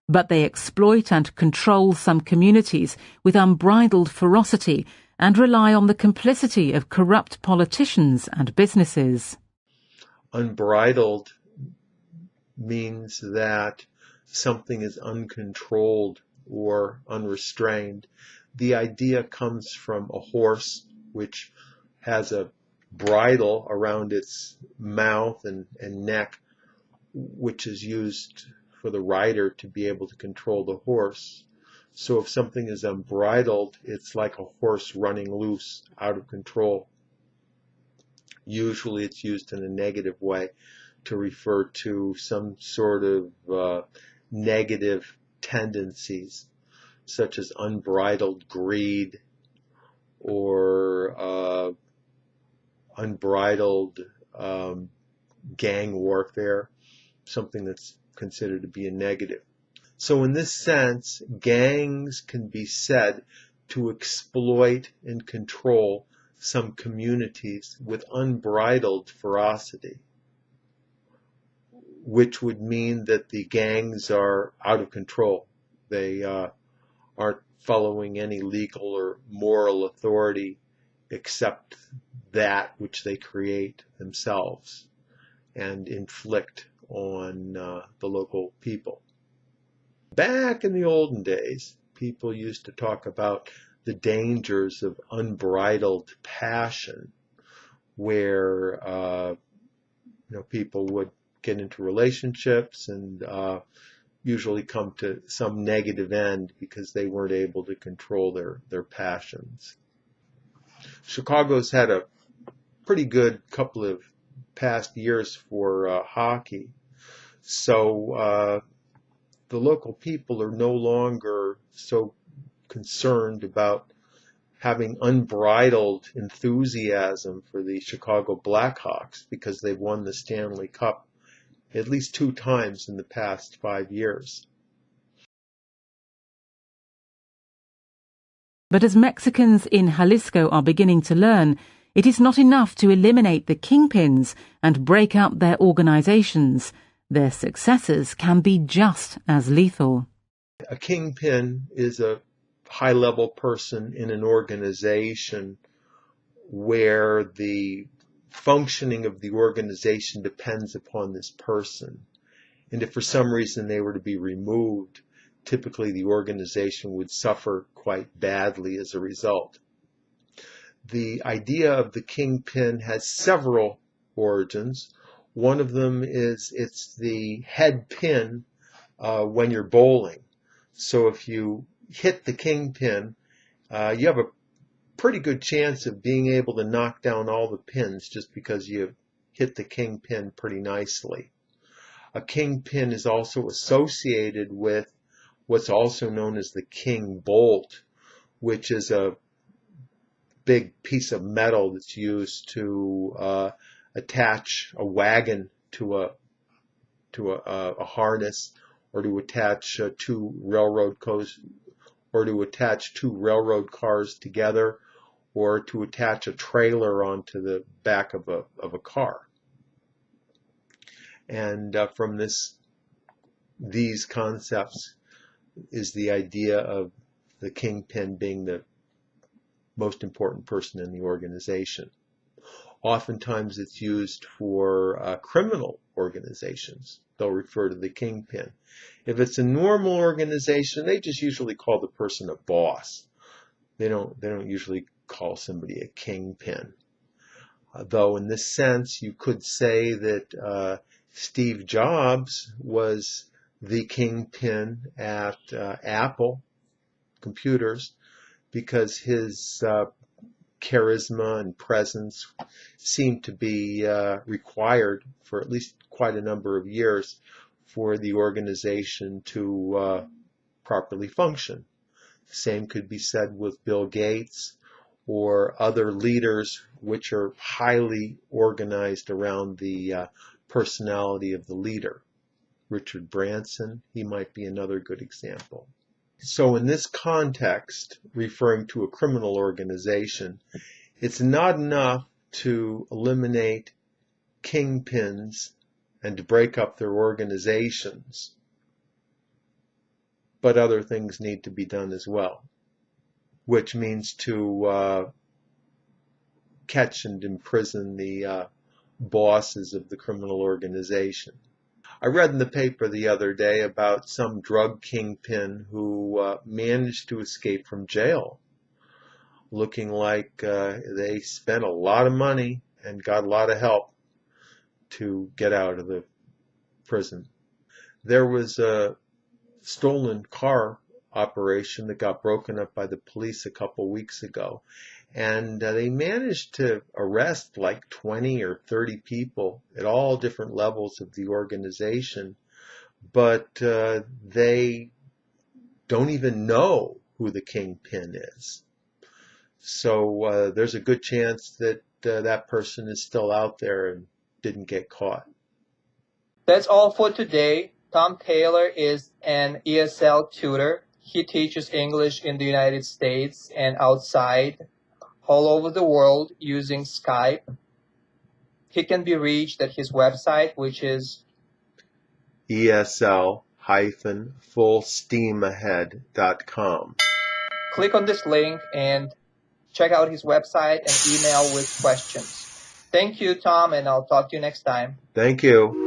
but they exploit and control some communities with unbridled ferocity and rely on the complicity of corrupt politicians and businesses. Unbridled means that something is uncontrolled or unrestrained. The idea comes from a horse which has a bridle around its mouth and neck, which is used for the rider to be able to control the horse. So if something is unbridled, it's like a horse running loose, out of control. Usually it's used in a negative way to refer to some sort of negative tendencies, such as unbridled greed or unbridled gang warfare, something that's considered to be a negative. So in this sense, gangs can be said to exploit and control some communities with unbridled ferocity, which would mean that the gangs are out of control. They aren't following any legal or moral authority except that which they create themselves and inflict on the local people. Back in the olden days, people used to talk about the dangers of unbridled passion, where people would get into relationships and usually come to some negative end because they weren't able to control their passions. Chicago's had a pretty good couple of past years for hockey. So the local people are no longer so concerned about having unbridled enthusiasm for the Chicago Blackhawks because they've won the Stanley Cup at least 2 times in the past 5 years. But as Mexicans in Jalisco are beginning to learn, it is not enough to eliminate the kingpins and break up their organizations. Their successors can be just as lethal. A kingpin is a high-level person in an organization where the functioning of the organization depends upon this person. And if for some reason they were to be removed, typically the organization would suffer quite badly as a result. The idea of the kingpin has several origins. One of them is it's the head pin when you're bowling. So if you hit the kingpin, you have a pretty good chance of being able to knock down all the pins just because you hit the kingpin pretty nicely. A kingpin is also associated with what's also known as the king bolt, which is a big piece of metal that's used to attach a wagon to a harness, or to attach two railroad cars together, or to attach a trailer onto the back of a car. And from these concepts is the idea of the kingpin being the most important person in the organization. Oftentimes it's used for criminal organizations. They'll refer to the kingpin. If it's a normal organization, they just usually call the person a boss. They don't usually call somebody a kingpin. Though in this sense, you could say that Steve Jobs was the kingpin at Apple computers because his charisma and presence seemed to be required for at least quite a number of years for the organization to properly function. Same could be said with Bill Gates or other leaders which are highly organized around the personality of the leader. Richard Branson, he might be another good example. So in this context, referring to a criminal organization, it's not enough to eliminate kingpins and to break up their organizations. but other things need to be done as well, which means to catch and imprison the bosses of the criminal organization. I read in the paper the other day about some drug kingpin who managed to escape from jail, looking like they spent a lot of money and got a lot of help to get out of the prison. There was a stolen car operation that got broken up by the police a couple weeks ago, and they managed to arrest like 20 or 30 people at all different levels of the organization, but they don't even know who the kingpin is. So there's a good chance that that person is still out there and didn't get caught. That's all for today. Tom Taylor is an ESL tutor. He teaches English in the United States and outside, all over the world, using Skype. He can be reached at his website, which is ESL-fullsteamahead.com. Click on this link and check out his website and email with questions. Thank you, Tom, and I'll talk to you next time. Thank you.